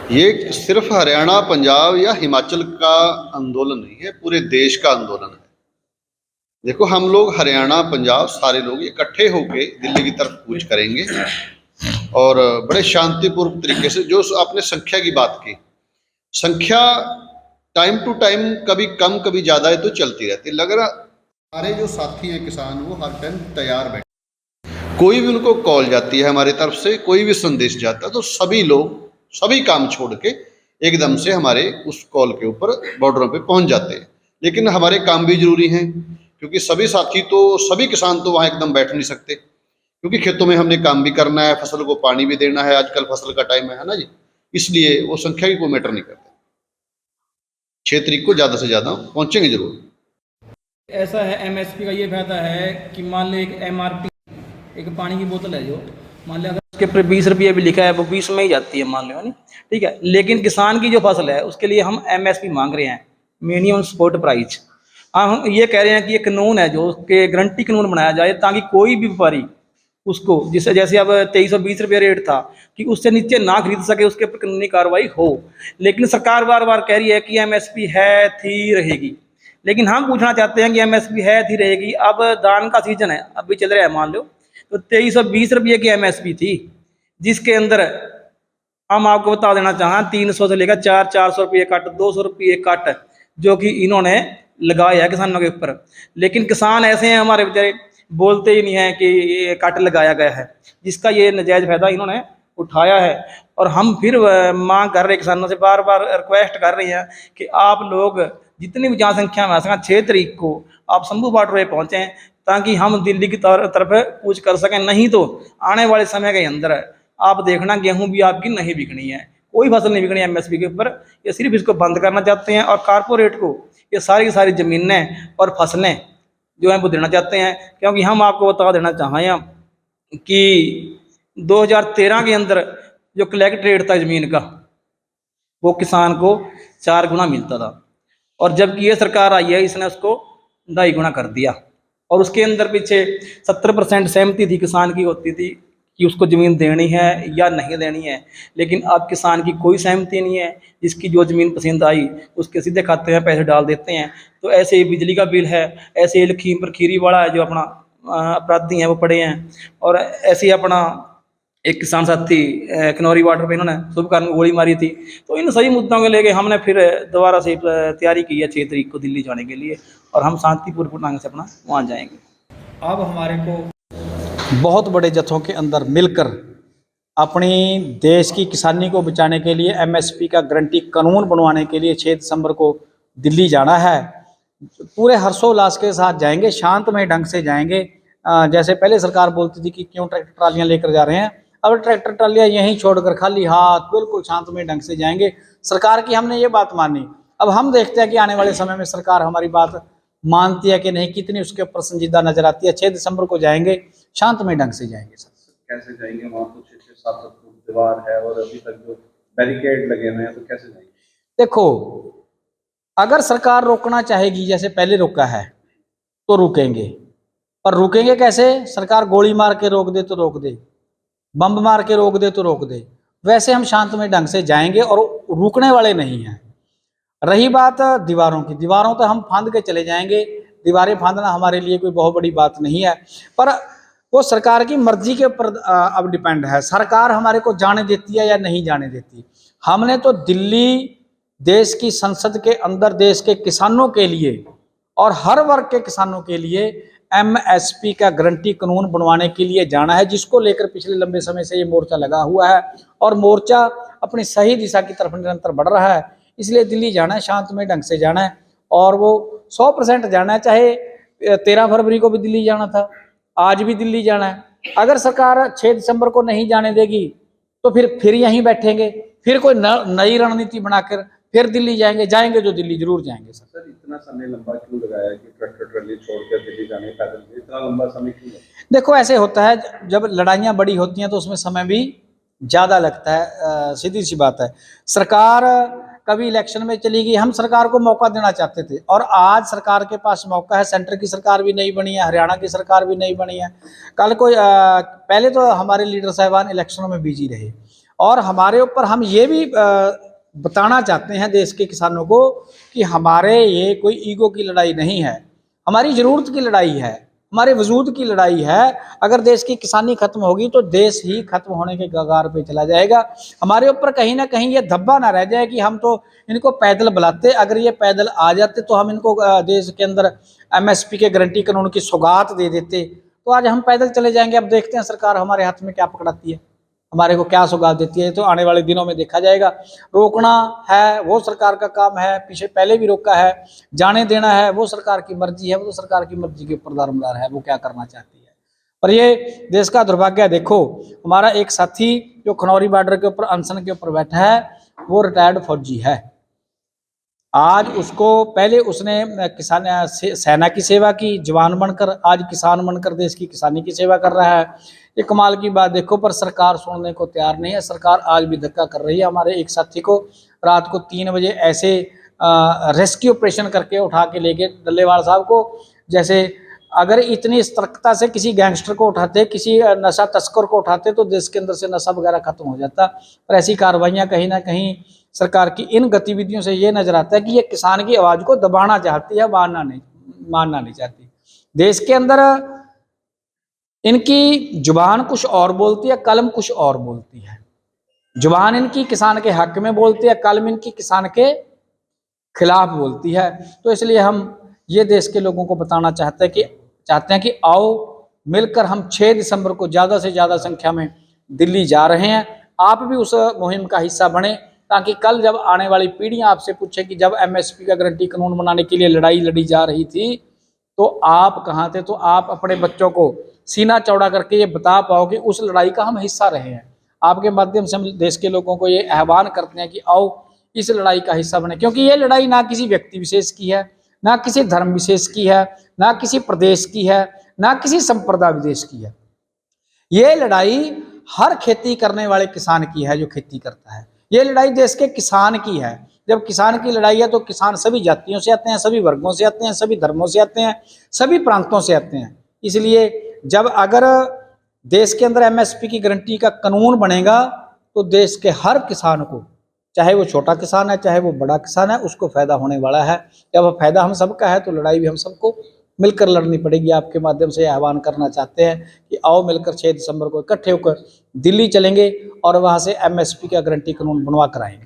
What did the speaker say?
ये सिर्फ हरियाणा, पंजाब या हिमाचल का आंदोलन नहीं है, पूरे देश का आंदोलन है। देखो, हम लोग हरियाणा, पंजाब सारे लोग इकट्ठे होके दिल्ली की तरफ कूच करेंगे और बड़े शांतिपूर्वक तरीके से, जो आपने संख्या की बात की, संख्या टाइम टू टाइम कभी कम कभी ज्यादा है तो चलती रहती है। लग रहा हमारे जो साथी हैं किसान, वो हर टाइम तैयार बैठे, कोई भी उनको कॉल जाती है हमारी तरफ से, कोई भी संदेश जाता है तो सभी लोग सभी काम छोड़ के एकदम से हमारे उस कॉल के ऊपर बॉर्डरों पे पहुंच जाते हैं। लेकिन हमारे काम भी जरूरी हैं, क्योंकि सभी साथी तो, सभी किसान तो वहां एकदम बैठ नहीं सकते, क्योंकि खेतों में हमने काम भी करना है, फसल को पानी भी देना है, आजकल फसल का टाइम है ना जी। इसलिए वो संख्या की कोई मैटर नहीं करता, 6 तारीख को ज्यादा से ज्यादा पहुंचेंगे जरूर। ऐसा है, एमएसपी का ये फायदा है कि मान लो एक एमआरपी, एक पानी की बोतल है जो मान लिया, अगर उसके ऊपर 20 रुपये भी लिखा है वो 20 में ही जाती है, मान लो, नहीं, ठीक है। लेकिन किसान की जो फसल है उसके लिए हम एमएसपी मांग रहे हैं, मिनिमम सपोर्ट प्राइस। हम ये कह रहे हैं कि ये कानून है जो उसके गारंटी कानून बनाया जाए, ताकि कोई भी व्यापारी उसको, जिससे जैसे अब 2320 रुपये रेट था, कि उससे नीचे ना खरीद सके, उसके ऊपर कानूनी कार्रवाई हो। लेकिन सरकार बार बार कह रही है कि एमएसपी है थी रहेगी। लेकिन हम पूछना चाहते हैं कि एमएसपी है थी रहेगी, अब धान का सीजन है, अभी चल रहा है मान लो, तो 2320 रुपये की एमएसपी थी, जिसके अंदर हम आपको बता देना चाहें 300 से लेकर 400 रुपये कट, 200 रुपये कट, जो कि इन्होंने लगाया है किसानों के ऊपर। लेकिन किसान ऐसे हैं हमारे बेचारे, बोलते ही नहीं है कि ये कट लगाया गया है, जिसका ये नाजायज फायदा इन्होंने उठाया है। और हम फिर मांग कर रहे हैं, किसानों से बार बार रिक्वेस्ट कर रहे हैं कि आप लोग जितनी भी जनसंख्या में आ सकें 6 तारीख को आप शंभू बॉर्डर पे पहुँचें, ताकि हम दिल्ली की तरफ कूच कर सकें। नहीं तो आने वाले समय के अंदर आप देखना, गेहूं भी आपकी नहीं बिकनी है, कोई फसल नहीं बिकनी एमएसपी के ऊपर। ये सिर्फ इसको बंद करना चाहते हैं, और कारपोरेट को ये सारी की सारी ज़मीनें और फसलें जो हैं वो देना चाहते हैं। क्योंकि हम आपको बता देना चाहें कि 2013 के अंदर जो कलेक्ट रेट था ज़मीन का, वो किसान को 4 गुना मिलता था, और जबकि ये सरकार आई है इसने उसको 2.5 गुना कर दिया। और उसके अंदर पीछे 70% सहमति थी किसान की, होती थी कि उसको ज़मीन देनी है या नहीं देनी है। लेकिन अब किसान की कोई सहमति नहीं है, जिसकी जो ज़मीन पसंद आई उसके सीधे खाते में पैसे डाल देते हैं। तो ऐसे ही बिजली का बिल है, ऐसे ही लखीमपुर खीरी वाला है जो अपना अपराधी हैं वो पड़े हैं, और ऐसे ही अपना एक किसान साथी किन्नौरी बॉर्डर पे इन्होंने शुभकर्म को गोली मारी थी। तो इन सही मुद्दों को लेके हमने फिर दोबारा से तैयारी की है 6 तारीख को दिल्ली जाने के लिए, और हम शांतिपूर्ण ढंग से अपना वहाँ जाएंगे। अब हमारे को बहुत बड़े जत्थों के अंदर मिलकर अपनी देश की किसानी को बचाने के लिए एमएसपी का गारंटी कानून बनवाने के लिए 6 दिसंबर को दिल्ली जाना है। पूरे हर्षोल्लास के साथ जाएंगे, शांतमय ढंग से जाएंगे। जैसे पहले सरकार बोलती थी कि क्यों ट्रैक्टर ट्रालियां लेकर जा रहे हैं, अब ट्रैक्टर ट्रालियां यहीं छोड़कर खाली हाथ बिल्कुल शांतमय ढंग से जाएंगे। सरकार की हमने ये बात मानी, अब हम देखते हैं कि आने वाले समय में सरकार हमारी बात मानती है कि नहीं, कितनी उसके ऊपर संजीदा नजर आती है। 6 दिसंबर को जाएंगे, शांतमय ढंग से जाएंगे। सर कैसे जाएंगे? वहाँ तो 6-7 फुट दीवार है और अभी तक जो बैरिकेड लगे हुए हैं, तो कैसे जाएंगे? देखो, अगर सरकार रोकना चाहेगी जैसे पहले रोका है तो रुकेंगे, पर रुकेंगे कैसे? सरकार गोली मार के रोक दे तो रोक दे, बम मार के रोक दे तो रोक दे, वैसे हम शांतमय ढंग से जाएंगे और रुकने वाले नहीं हैं। रही बात दीवारों की, दीवारों तो हम फांद के चले जाएंगे, दीवारें फांदना हमारे लिए कोई बहुत बड़ी बात नहीं है, पर वो सरकार की मर्जी के ऊपर अब डिपेंड है, सरकार हमारे को जाने देती है या नहीं जाने देती। हमने तो दिल्ली देश की संसद के अंदर देश के किसानों के लिए और हर वर्ग के किसानों के लिए एमएसपी का गारंटी कानून बनवाने के लिए जाना है, जिसको लेकर पिछले लंबे समय से ये मोर्चा लगा हुआ है, और मोर्चा अपनी सही दिशा की तरफ निरंतर बढ़ रहा है। इसलिए दिल्ली जाना है, शांतमय ढंग से जाना है, और वो 100% जाना है। चाहे 13 फरवरी को भी दिल्ली जाना था, आज भी दिल्ली जाना है। अगर सरकार 6 दिसंबर को नहीं जाने देगी तो फिर यहीं बैठेंगे, फिर कोई नई रणनीति बनाकर फिर दिल्ली जाएंगे जो दिल्ली जरूर जाएंगे। सर इतना समय लंबा क्यों लगाया कि ट्रैक्टर ट्रॉली छोड़कर दिल्ली जाने, पैदल इतना लंबा समय क्यों लगा? देखो, ऐसे होता है, जब लड़ाइयाँ बड़ी होती हैं तो उसमें समय भी ज़्यादा लगता है, सीधी सी बात है। सरकार कभी इलेक्शन में चली गई, हम सरकार को मौका देना चाहते थे, और आज सरकार के पास मौका है। सेंटर की सरकार भी नहीं बनी है, हरियाणा की सरकार भी नहीं बनी है। कल को पहले तो हमारे लीडर साहिबान इलेक्शनों में बिजी रहे, और हमारे ऊपर हम ये भी बताना चाहते हैं देश के किसानों को कि हमारे ये कोई ईगो की लड़ाई नहीं है, हमारी ज़रूरत की लड़ाई है, हमारे वजूद की लड़ाई है। अगर देश की किसानी खत्म होगी तो देश ही खत्म होने के कगार पे चला जाएगा। हमारे ऊपर कहीं ना कहीं ये धब्बा ना रह जाए कि हम तो इनको पैदल बुलाते, अगर ये पैदल आ जाते तो हम इनको देश के अंदर एमएसपी के गारंटी कानून की सौगात दे देते, तो आज हम पैदल चले जाएंगे। अब देखते हैं सरकार हमारे हाथ में क्या पकड़ाती है, हमारे को क्या सौगात देती है, तो आने वाले दिनों में देखा जाएगा। रोकना है वो सरकार का काम है, पीछे पहले भी रोका है, जाने देना है वो सरकार की मर्जी है, वो तो सरकार की मर्जी के ऊपर दारोमदार है, वो क्या करना चाहती है। पर ये देश का दुर्भाग्य है। देखो हमारा एक साथी जो खनौरी बॉर्डर के ऊपर अनशन के ऊपर बैठा है वो रिटायर्ड फौजी है। आज उसको पहले उसने किसान सेना की सेवा की, जवान बनकर, आज किसान बनकर देश की किसानी की सेवा कर रहा है। ये कमाल की बात देखो, पर सरकार सुनने को तैयार नहीं है। सरकार आज भी धक्का कर रही है। हमारे एक साथी को रात को 3 बजे ऐसे रेस्क्यू ऑपरेशन करके उठा के लेके डल्लेवाल साहब को, जैसे अगर इतनी सतर्कता से किसी गैंगस्टर को उठाते, किसी नशा तस्कर को उठाते तो देश के अंदर से नशा वगैरह खत्म हो जाता। पर ऐसी कार्रवाइयाँ कहीं ना कहीं सरकार की इन गतिविधियों से ये नजर आता है कि ये किसान की आवाज को दबाना चाहती है, मानना नहीं चाहती। देश के अंदर इनकी जुबान कुछ और बोलती है, कलम कुछ और बोलती है। जुबान इनकी किसान के हक में बोलती है, कलम इनकी किसान के खिलाफ बोलती है। तो इसलिए हम ये देश के लोगों को बताना चाहते हैं कि आओ मिलकर हम 6 दिसंबर को ज़्यादा से ज़्यादा संख्या में दिल्ली जा रहे हैं। आप भी उस मुहिम का हिस्सा बने, ताकि कल जब आने वाली पीढ़ियां आपसे पूछे कि जब एमएसपी का गारंटी कानून बनाने के लिए लड़ाई लड़ी जा रही थी तो आप कहाँ थे, तो आप अपने बच्चों को सीना चौड़ा करके ये बता पाओ कि उस लड़ाई का हम हिस्सा रहे हैं। आपके माध्यम से हम देश के लोगों को ये आह्वान करते हैं कि आओ इस लड़ाई का हिस्सा बने, क्योंकि ये लड़ाई ना किसी व्यक्ति विशेष की है, ना किसी धर्म विशेष की है, ना किसी प्रदेश की है, ना किसी संप्रदाय विशेष की है। ये लड़ाई हर खेती करने वाले किसान की है जो खेती करता है। ये लड़ाई देश के किसान की है। जब किसान की लड़ाई है तो किसान सभी जातियों से आते हैं, सभी वर्गों से आते हैं, सभी धर्मों से आते हैं, सभी प्रांतों से आते हैं। इसलिए जब अगर देश के अंदर एमएसपी की गारंटी का कानून बनेगा तो देश के हर किसान को, चाहे वो छोटा किसान है चाहे वो बड़ा किसान है, उसको फायदा होने वाला है। जब फायदा हम सबका है तो लड़ाई भी हम सबको मिलकर लड़नी पड़ेगी। आपके माध्यम से आह्वान करना चाहते हैं कि आओ मिलकर 6 दिसंबर को इकट्ठे होकर दिल्ली चलेंगे और वहां से एमएसपी का गारंटी कानून बनवा कर आएंगे।